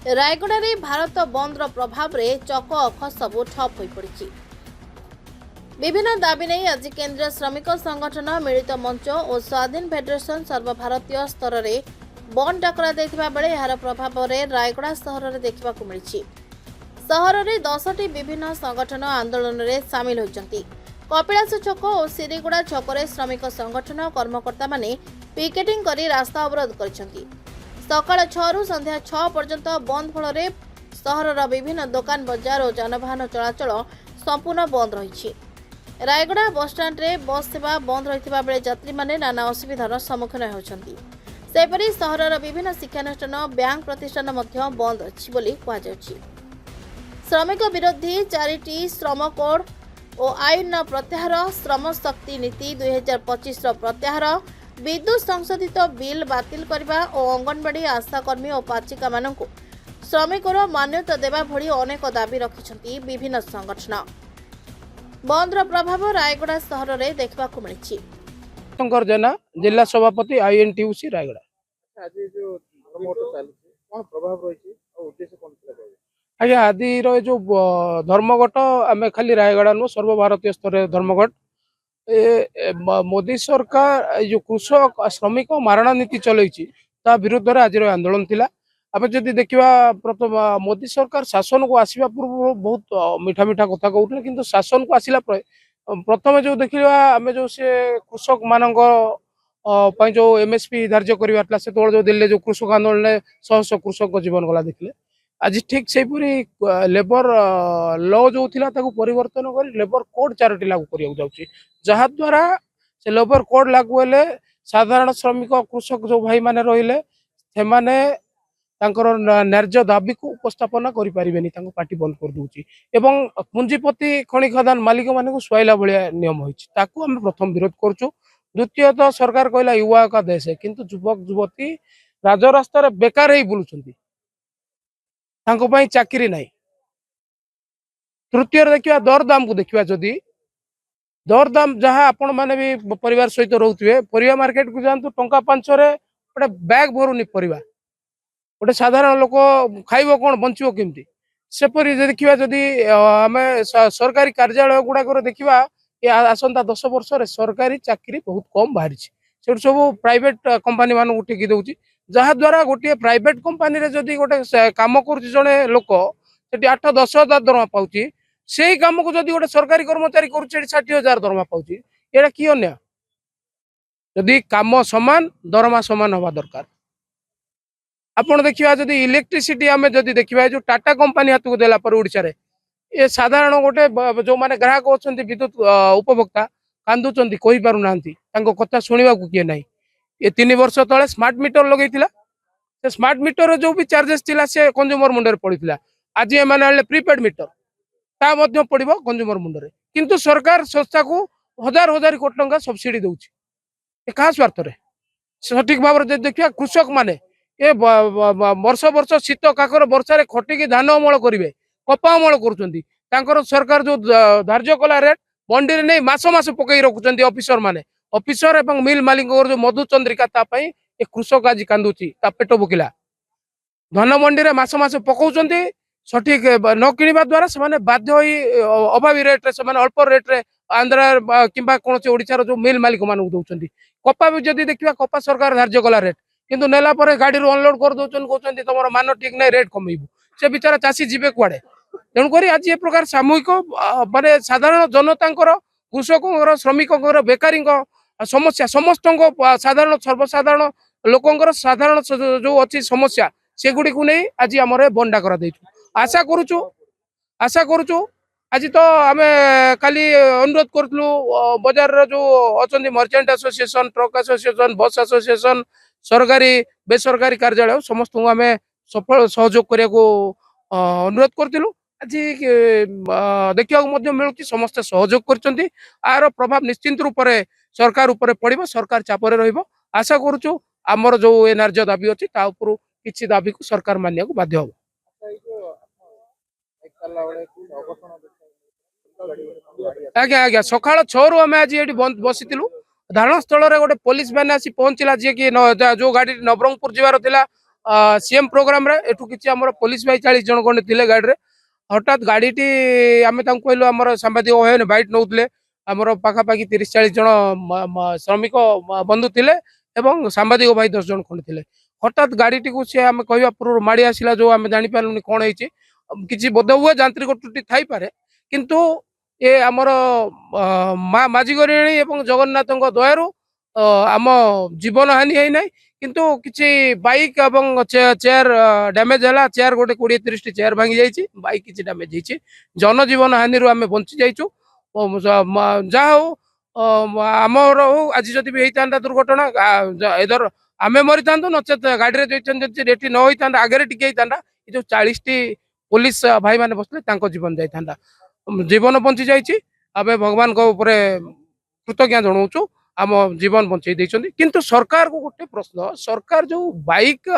ରାୟଗଡ଼ାରେ ଭାରତ ବନ୍ଦର ପ୍ରଭାବରେ ଚକ ଅଖ ସବୁ ଠପ୍ ହୋଇପଡ଼ିଛି। ବିଭିନ୍ନ ଦାବି ନେଇ ଆଜି କେନ୍ଦ୍ରୀୟ ଶ୍ରମିକ ସଂଗଠନ, ମିଳିତ ମଞ୍ଚ ଓ ସ୍ୱାଧୀନ ଫେଡେରେସନ ସର୍ବଭାରତୀୟ ସ୍ତରରେ ବନ୍ଦ ଡାକରା ଦେଇଥିବା ବେଳେ ଏହାର ପ୍ରଭାବରେ ରାୟଗଡ଼ା ସହରରେ ଦେଖିବାକୁ ମିଳିଛି। ସହରରେ 10ଟି ବିଭିନ୍ନ ସଂଗଠନ ଆନ୍ଦୋଳନରେ ସାମିଲ ହୋଇଛନ୍ତି। କପିଳାସ ଛକ ଓ ସିରିଗୁଡ଼ା ଛକରେ ଶ୍ରମିକ ସଂଗଠନ କର୍ମକର୍ତ୍ତାମାନେ ପିକେଟିଂ କରି ରାସ୍ତା ଅବରୋଧ କରିଛନ୍ତି। ସକାଳ 6ରୁ ସନ୍ଧ୍ୟା 6 ପର୍ଯ୍ୟନ୍ତ ବନ୍ଦ ଫଳରେ ସହରର ବିଭିନ୍ନ ଦୋକାନ ବଜାର ଓ ଯାନବାହନ ଚଳାଚଳ ସମ୍ପୂର୍ଣ୍ଣ ବନ୍ଦ ରହିଛି। ରାୟଗଡ଼ା ବସ୍ଷ୍ଟାଣ୍ଡରେ ବସ୍ ସେବା ବନ୍ଦ ରହିଥିବା ବେଳେ ଯାତ୍ରୀମାନେ ନାନା ଅସୁବିଧାର ସମ୍ମୁଖୀନ ହେଉଛନ୍ତି। ସେହିପରି ସହରର ବିଭିନ୍ନ ଶିକ୍ଷାନୁଷ୍ଠାନ, ବ୍ୟାଙ୍କ ପ୍ରତିଷ୍ଠାନ ମଧ୍ୟ ବନ୍ଦ ଅଛି ବୋଲି କୁହାଯାଉଛି। ଶ୍ରମିକ ବିରୋଧୀ 4ଟି ଶ୍ରମ କୋଡ୍ ଓ ଆଇନର ପ୍ରତ୍ୟାହାର, ଶ୍ରମ ଶକ୍ତି ନୀତି 2025ର ପ୍ରତ୍ୟାହାର, ବିଦ୍ୟୁତ୍ ସଂଶୋଧିତ ବିଲ୍ ବାତିଲ କରିବା ଓ ଅଙ୍ଗନବାଡି ଆଶାକର୍ମୀ ଓ ପାଚିକାମାନଙ୍କୁ ଶ୍ରମିକର ମାନ୍ୟତା ଦେବା ଭଳି ଅନେକ ଦାବି ରଖିଛନ୍ତି ବିଭିନ୍ନ ସଂଗଠନ। ବନ୍ଦର ପ୍ରଭାବ ରାୟଗଡ଼ା ସହରରେ ଦେଖିବାକୁ ମିଳିଛି। ଶଙ୍କର ଜେନା, ଜିଲ୍ଲା ସଭାପତି INTUC ରାୟଗଡ଼ା। ଆଜ୍ଞା, ଆଜିର ଏ ଯୋଉ ଧର୍ମଘଟ ଆମେ ଖାଲି ରାୟଗଡ଼ା ନୁହଁ, ସର୍ବଭାରତୀୟ ସ୍ତରରେ ଧର୍ମଘଟ। ମୋଦି ସରକାର ଏ ଯୋଉ କୃଷକ ଶ୍ରମିକ ମାରଣା ନୀତି ଚଲେଇଛି ତା ବିରୁଦ୍ଧରେ ଆଜିର ଆନ୍ଦୋଳନ ଥିଲା। ଆମେ ଯଦି ଦେଖିବା, ପ୍ରଥମ ମୋଦି ସରକାର ଶାସନକୁ ଆସିବା ପୂର୍ବରୁ ବହୁତ ମିଠା ମିଠା କଥା କହୁଥିଲେ, କିନ୍ତୁ ଶାସନକୁ ଆସିଲା ପରେ ପ୍ରଥମେ ଯୋଉ ଦେଖିବା ଆମେ ଯୋଉ ସେ କୃଷକ ମାନଙ୍କ ପାଇଁ ଯୋଉ MSP ଧାର୍ଯ୍ୟ କରିବାର ଥିଲା, ସେତେବେଳେ ଯୋଉ ଦିଲ୍ଲୀରେ ଯୋଉ କୃଷକ ଆନ୍ଦୋଳନରେ ଶହ ଶହ କୃଷକ ଜୀବନ ଗଲା ଦେଖିଲେ। ଆଜି ଠିକ୍ ସେହିପରି ଲେବର ଲ ଯୋଉ ଥିଲା ତାକୁ ପରିବର୍ତ୍ତନ କରି ଲେବର କୋଡ୍ 4ଟି ଲାଗୁ କରିବାକୁ ଯାଉଛି, ଯାହାଦ୍ୱାରା ସେ ଲେବର କୋଡ୍ ଲାଗୁ ହେଲେ ସାଧାରଣ ଶ୍ରମିକ କୃଷକ ଯୋଉ ଭାଇମାନେ ରହିଲେ ସେମାନେ ତାଙ୍କର ନ୍ୟାର୍ଯ୍ୟ ଦାବିକୁ ଉପସ୍ଥାପନ କରିପାରିବେନି, ତାଙ୍କୁ ପାର୍ଟି ବନ୍ଦ କରିଦେଉଛି ଏବଂ ପୁଞ୍ଜିପତି ଖଣି ଖଦାନ ମାଲିକମାନଙ୍କୁ ସୁହାଇଲା ଭଳିଆ ନିୟମ ହୋଇଛି, ତାକୁ ଆମେ ପ୍ରଥମ ବିରୋଧ କରୁଛୁ। ଦ୍ୱିତୀୟତଃ ସରକାର କହିଲା ୟୁବା କା ଦେଶ, କିନ୍ତୁ ଯୁବକ ଯୁବତୀ ରାଜରାସ୍ତାରେ ବେକାର ହେଇ ବୁଲୁଛନ୍ତି, ତାଙ୍କ ପାଇଁ ଚାକିରି ନାହିଁ। ତୃତୀୟରେ ଦେଖିବା ଦରଦାମକୁ ଦେଖିବା, ଯଦି ଦରଦାମ ଯାହା ଆପଣ ମାନେ ବି ପରିବାର ସହିତ ରହୁଥିବେ, ପରିବା ମାର୍କେଟକୁ ଯାଆନ୍ତୁ, ଟଙ୍କା 500ରେ ଗୋଟେ ବ୍ୟାଗ ଭରୁନି ପରିବା। ଗୋଟେ ସାଧାରଣ ଲୋକ ଖାଇବ କ'ଣ, ବଞ୍ଚିବ କେମିତି? ସେପରି ଦେଖିବା, ଯଦି ଆମେ ସରକାରୀ କାର୍ଯ୍ୟାଳୟ ଗୁଡ଼ାକରେ ଦେଖିବା, ଆସନ୍ତା 10 ବର୍ଷରେ ସରକାରୀ ଚାକିରି ବହୁତ କମ୍ ବାହାରିଛି। ସେଠୁ ସବୁ ପ୍ରାଇଭେଟ କମ୍ପାନୀ ମାନଙ୍କୁ ଟେକି ଦେଉଛି, ଯାହାଦ୍ୱାରା ଗୋଟିଏ ପ୍ରାଇଭେଟ କମ୍ପାନୀରେ ଯଦି ଗୋଟେ କାମ କରୁଛି ଜଣେ ଲୋକ, ସେଠି 8-10 ହଜାର ଦରମା ପାଉଛି। ସେଇ କାମକୁ ଯଦି ଗୋଟେ ସରକାରୀ କର୍ମଚାରୀ କରୁଛି, ସେଠି 60,000 ଦରମା ପାଉଛି। ଏଇଟା କି ଅନ୍ୟାୟ? ଯଦି କାମ ସମାନ, ଦରମା ସମାନ ହବା ଦରକାର। ଆପଣ ଦେଖିବା, ଯଦି ଇଲେକ୍ଟ୍ରିସିଟି ଆମେ ଯଦି ଦେଖିବା, ଯୋଉ ଟାଟା କମ୍ପାନୀ ହାତକୁ ଦେଲା ପରେ ଓଡ଼ିଶାରେ ଏ ସାଧାରଣ ଗୋଟେ ଯୋଉମାନେ ଗ୍ରାହକ ଅଛନ୍ତି, ବିଦ୍ୟୁତ ଉପଭୋକ୍ତା କାନ୍ଦୁଛନ୍ତି, କହିପାରୁନାହାନ୍ତି, ତାଙ୍କ କଥା ଶୁଣିବାକୁ କିଏ ନାହିଁ। ଏ 3 ବର୍ଷ ତଳେ ସ୍ମାର୍ଟ ମିଟର ଲଗେଇଥିଲା, ସେ ସ୍ମାର୍ଟ ମିଟର ଯୋଉ ବି ଚାର୍ଜେସ୍ ଥିଲା ସେ କଞ୍ଜୁମର ମୁଣ୍ଡରେ ପଡିଥିଲା। ଆଜି ଏମାନେ ଆଣିଲେ ପ୍ରିପେଡ ମିଟର, ତା ମଧ୍ୟ ପଡିବ କଞ୍ଜୁମର ମୁଣ୍ଡରେ, କିନ୍ତୁ ସରକାର ସଂସ୍ଥାକୁ ହଜାର ହଜାର କୋଟି ଟଙ୍କା ସବସିଡି ଦଉଛି। ଏ କାହା ସ୍ୱାର୍ଥରେ? ସଠିକ ଭାବରେ ଯଦି ଦେଖିବା, କୃଷକ ମାନେ ଏ ବର୍ଷ ବର୍ଷ ଶୀତ କାକର ବର୍ଷାରେ ଖଟିକି ଧାନ ଅମଳ କରିବେ, କପା ଅମଳ କରୁଛନ୍ତି, ତାଙ୍କର ସରକାର ଯୋଉ ଧାର୍ଯ୍ୟ କଲା ରେଟ୍ ମଣ୍ଡିରେ ନେଇ ମାସ ମାସ ପକେଇ ରଖୁଛନ୍ତି ଅଫିସର ମାନେ। ଅଫିସର ଏବଂ ମିଲ୍ ମାଲିକଙ୍କର ଯୋଉ ମଧୁଚନ୍ଦ୍ରିକା, ତା ପାଇଁ ଏ କୃଷକ ଆଜି କାନ୍ଦୁଛି, ତା ପେଟ ଭୋକିଲା। ଧାନ ମଣ୍ଡିରେ ମାସ ମାସ ପକାଉଛନ୍ତି, ସଠିକ ନ କିଣିବା ଦ୍ୱାରା ସେମାନେ ବାଧ୍ୟ ହୋଇ ଅଭାବୀ ରେଟ୍ରେ, ସେମାନେ ଅଳ୍ପ ରେଟ୍ରେ ଆନ୍ଧ୍ରା କିମ୍ବା କୌଣସି ଓଡ଼ିଶାର ଯୋଉ ମିଲ୍ ମାଲିକ ମାନଙ୍କୁ ଦଉଛନ୍ତି। କପା ବି ଯଦି ଦେଖିବା, କପା ସରକାର ଧାର୍ଯ୍ୟ କଲା ରେଟ୍, କିନ୍ତୁ ନେଲା ପରେ ଗାଡିରୁ ଅନଲୋଡ କରିଦଉଛନ୍ତି, କହୁଛନ୍ତି ତମର ମାନ ଠିକ ନାହିଁ, ରେଟ୍ କମେଇବୁ। ସେ ବିଚାରା ଚାଷୀ ଯିବେ କୁଆଡେ? ତେଣୁକରି ଆଜି ଏ ପ୍ରକାର ସାମୂହିକ ମାନେ ସାଧାରଣ ଜନତାଙ୍କର, କୃଷକଙ୍କର, ଶ୍ରମିକଙ୍କର, ବେକାରୀଙ୍କ ସମସ୍ୟା, ସମସ୍ତଙ୍କ ସାଧାରଣ ସର୍ବସାଧାରଣ ଲୋକଙ୍କର ସାଧାରଣ ଯୋଉ ଅଛି ସମସ୍ୟା, ସେଗୁଡିକୁ ନେଇ ଆଜି ଆମର ବଣ୍ଡା କରାଯାଇଛୁ। ଆଶା କରୁଛୁ ଆଜି ତ ଆମେ କାଲି ଅନୁରୋଧ କରୁଥିଲୁ, ବଜାରର ଯୋଉ ଅଛନ୍ତି merchant association, truck association, bus association, ସରକାରୀ ବେସରକାରୀ କାର୍ଯ୍ୟାଳୟ ସମସ୍ତଙ୍କୁ ଆମେ ସଫଳ ସହଯୋଗ କରିବାକୁ ଅନୁରୋଧ କରିଥିଲୁ। ଆଜି ଦେଖିବାକୁ ମଧ୍ୟ ମିଳୁଛି ସମସ୍ତେ ସହଯୋଗ କରିଛନ୍ତି। ଆର ପ୍ରଭାବ ନିଶ୍ଚିନ୍ତ ରୂପରେ ସରକାର ଉପରେ ପଡିବ, ସରକାର ଚାପରେ ରହିବ। ଆଶା କରୁଛୁ ଆମର ଯୋଉ ଏ ନ୍ୟାର୍ଯ୍ୟ ଦାବି ଅଛି, ତା ଉପରୁ କିଛି ଦାବିକୁ ସରକାର ମାନିବାକୁ ବାଧ୍ୟ ହବ। ଆଜ୍ଞା ଆଜ୍ଞା, ସକାଳ 6ରୁ ଆମେ ଆଜି ଏଠି ବସିଥିଲୁ। ଧାରଣା ସ୍ଥଳରେ ଗୋଟେ ପୋଲିସ ଭ୍ୟାନ ଆସି ପହଞ୍ଚିଲା, ଯିଏକି ଯୋଉ ଗାଡି ନବରଙ୍ଗପୁର ଯିବାର ଥିଲା, सीएम प्रोग्राम रे एठू किछि हमर पुलिस भाई 40 जन कोन थिले गाड़ी रे हठात गाड़ीटी आमे तांको कहलु हमर सांबादिक होयन बाइट नउतले हमर पाखा पाखी 30-40 जन श्रमिक बंधु थिले एवं सांबादिक भाई 10 जन कोन थिले हठात गाड़ीटी को से आमे कहबा पूर्व माड़ी आसिला जो आमे जानि पारलुनी कोन हेछि किछि बोध हुए यांत्रिक त्रुटि थाई पारे किंतु ए हमर मा माजिगरिणी एवं जगन्नाथଙ୍କ दयारु आम जीवन हानि है नहीं किंतु किछि बाइक एवं चेयर डैमेज है चेयर गोटे 20-30 टी चेयर भांगी जाइए बाइक किछि डैमेज होइछि जनजीवन हानि रु आमे बंची जाइछु जा हो आमर हो आज जदि भी होता दुर्घटना इधर आमे मरी था नचेत गाड़ी रेटी न होता आगे टिके होता जो 40 टी पुलिस भाई मैंने बसले जीवन जाता जीवन बंची जाइए आमे भगवान को ऊपर कृतज्ञ जनाऊँ आम जीवन बंचाई देइछन्ति किंतु सरकार को गोटे प्रश्न सरकार जो बाइक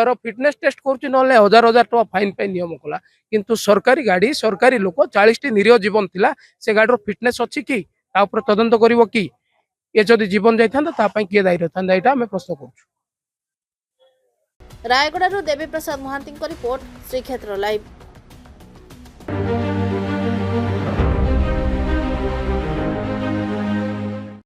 रो फिटनेस टेस्ट करूछि नले हजार हजार टका फाइन पे नियम कला किंतु सरकारी गाड़ी सरकारी लोक 40 टी निरीह जीवन थिला से गाड़ी रो फिटनेस अछि कि ता ऊपर तदंत करिवो कि ए जदि जीवन जाइथांदा ता पई के दायी रहथांदा एटा हमें प्रश्न करूछु। रायगढ़ देवी प्रसाद महांती रिपोर्ट श्रीक्षेत्र लाइव।